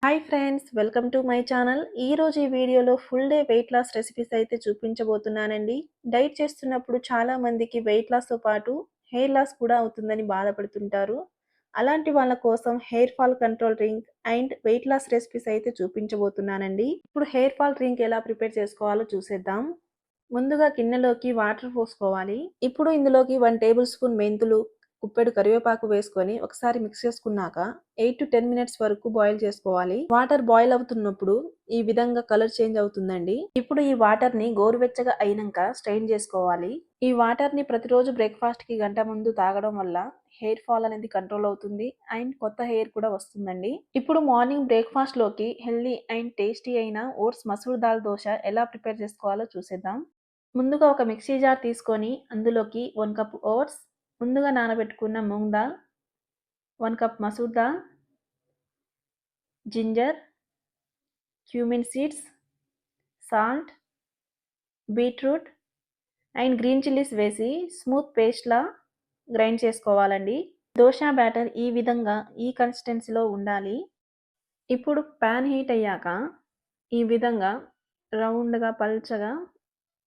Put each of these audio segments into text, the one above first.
Hi friends, welcome to my channel. ఈరోజు ఈ వీడియోలో full day weight loss recipes అయితే చూపించబోతున్నానండి. డైట్ చేస్తున్నప్పుడు చాలా మందికి వెయిట్ లాస్‌తో పాటు హెయిర్ లాస్ కూడా అవుతుందని బాధపడుతుంటారు. అలాంటి వాళ్ళ కోసం hair fall control drink and weight loss recipes అయితే చూపించబోతున్నానండి. ఇప్పుడు హెయిర్ ఫాల్ డ్రింక్ ఎలా ప్రిపేర్ చేసుకోవాలో చూసేద్దాం. ముందుగా గిన్నెలోకి వాటర్ పోసుకోవాలి. ఇప్పుడు ఇందులోకి 1 టేబుల్ స్పూన్ మెంతులు, గుప్పెడు కరివేపాకు వేసుకొని ఒకసారి మిక్స్ చేసుకున్నాక 8-10 మినిట్స్ వరకు బాయిల్ చేసుకోవాలి. వాటర్ బాయిల్ అవుతున్నప్పుడు ఈ విధంగా కలర్ చేంజ్ అవుతుందండి. ఇప్పుడు ఈ వాటర్ ని గోరువెచ్చగా అయినాక స్ట్రెయిన్ చేసుకోవాలి. ఈ వాటర్ ని ప్రతిరోజు బ్రేక్ఫాస్ట్ కి గంట ముందు తాగడం వల్ల హెయిర్ ఫాల్ అనేది కంట్రోల్ అవుతుంది అండ్ కొత్త హెయిర్ కూడా వస్తుందండి. ఇప్పుడు మార్నింగ్ బ్రేక్ఫాస్ట్ లోకి హెల్దీ అండ్ టేస్టీ అయిన ఓట్స్ మసూర్ దాల్ దోశ ఎలా ప్రిపేర్ చేసుకోవాలో చూసేద్దాం. ముందుగా ఒక మిక్సీ జార్ తీసుకొని అందులోకి 1 కప్ ఓట్స్, ముందుగా నానబెట్టుకున్న moong dal, 1 cup masoor dal, ginger, cumin seeds, salt, beetroot and green chillies వేసి స్మూత్ పేస్ట్‌లా గ్రైండ్ చేసుకోవాలండి. దోశ బ్యాటర్ ఈ విధంగా ఈ కన్సిస్టెన్సీలో ఉండాలి. ఇప్పుడు పాన్ హీట్ అయ్యాక ఈ విధంగా రౌండ్‌గా పల్చగా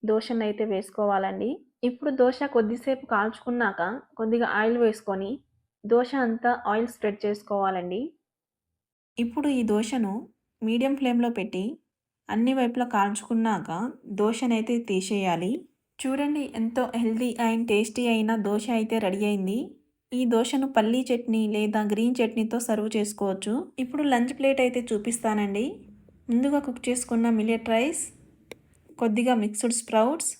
దోశనైతే వేసుకోవాలండి. ఇప్పుడు దోశ కొద్దిసేపు కాల్చుకున్నాక కొద్దిగా ఆయిల్ వేసుకొని దోశ అంతా ఆయిల్ స్ప్రెడ్ చేసుకోవాలండి. ఇప్పుడు ఈ దోశను మీడియం ఫ్లేమ్‌లో పెట్టి అన్ని వైపులా కాల్చుకున్నాక దోశనైతే తీసేయాలి. చూడండి, ఎంతో హెల్తీ అండ్ టేస్టీ అయిన దోశ అయితే రెడీ అయింది. ఈ దోశను పల్లీ చట్నీ లేదా గ్రీన్ చట్నీతో సర్వ్ చేసుకోవచ్చు. ఇప్పుడు లంచ్ ప్లేట్ అయితే చూపిస్తానండి. ముందుగా కుక్ చేసుకున్న మిల్లెట్ రైస్, కొద్దిగా మిక్స్డ్ స్ప్రౌట్స్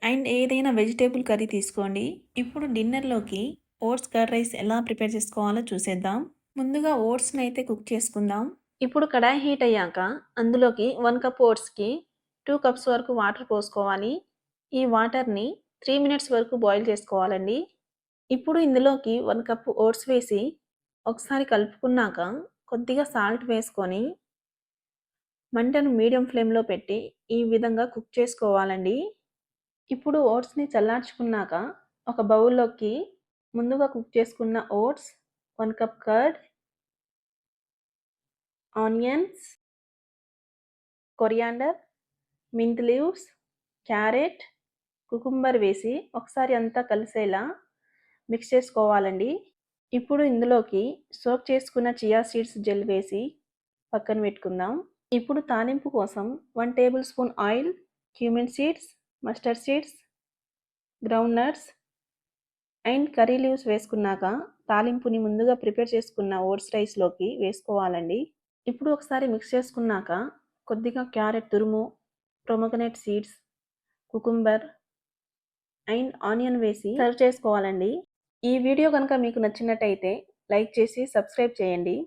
అండ్ ఏదైనా వెజిటేబుల్ కర్రీ తీసుకోండి. ఇప్పుడు డిన్నర్లోకి ఓట్స్ కర్డ్ రైస్ ఎలా ప్రిపేర్ చేసుకోవాలో చూసేద్దాం. ముందుగా ఓట్స్ని అయితే కుక్ చేసుకుందాం. ఇప్పుడు కడాయి హీట్ అయ్యాక అందులోకి 1 కప్ ఓట్స్కి 2 కప్స్ వరకు వాటర్ పోసుకోవాలి. ఈ వాటర్ని 3 మినిట్స్ వరకు బాయిల్ చేసుకోవాలండి. ఇప్పుడు ఇందులోకి 1 కప్ ఓట్స్ వేసి ఒకసారి కలుపుకున్నాక కొద్దిగా సాల్ట్ వేసుకొని మంటను మీడియం ఫ్లేమ్‌లో పెట్టి ఈ విధంగా కుక్ చేసుకోవాలండి. ఇప్పుడు ఓట్స్‌ని చల్లార్చుకున్నాక ఒక బౌల్‌లోకి ముందుగా కుక్ చేసుకున్న oats, 1 cup curd, onions, coriander, mint leaves, carrot, cucumber వేసి ఒకసారి అంతా కలిసేలా మిక్స్ చేసుకోవాలండి. ఇప్పుడు ఇందులోకి సోక్ చేసుకున్న చియా సీడ్స్ జెల్ వేసి పక్కన పెట్టుకుందాం. ఇప్పుడు తాలింపు కోసం 1 table spoon oil, cumin seeds, mustard seeds, ground nuts and curry leaves వేసుకున్నాక తాలింపుని ముందుగా ప్రిపేర్ చేసుకున్న ఓట్స్ రైస్లోకి వేసుకోవాలండి. ఇప్పుడు ఒకసారి మిక్స్ చేసుకున్నాక కొద్దిగా క్యారెట్ తురుము, pomegranate seeds, cucumber and onion వేసి సర్వ్ చేసుకోవాలండి. ఈ వీడియో కనుక మీకు నచ్చినట్టయితే లైక్ చేసి సబ్స్క్రైబ్ చేయండి.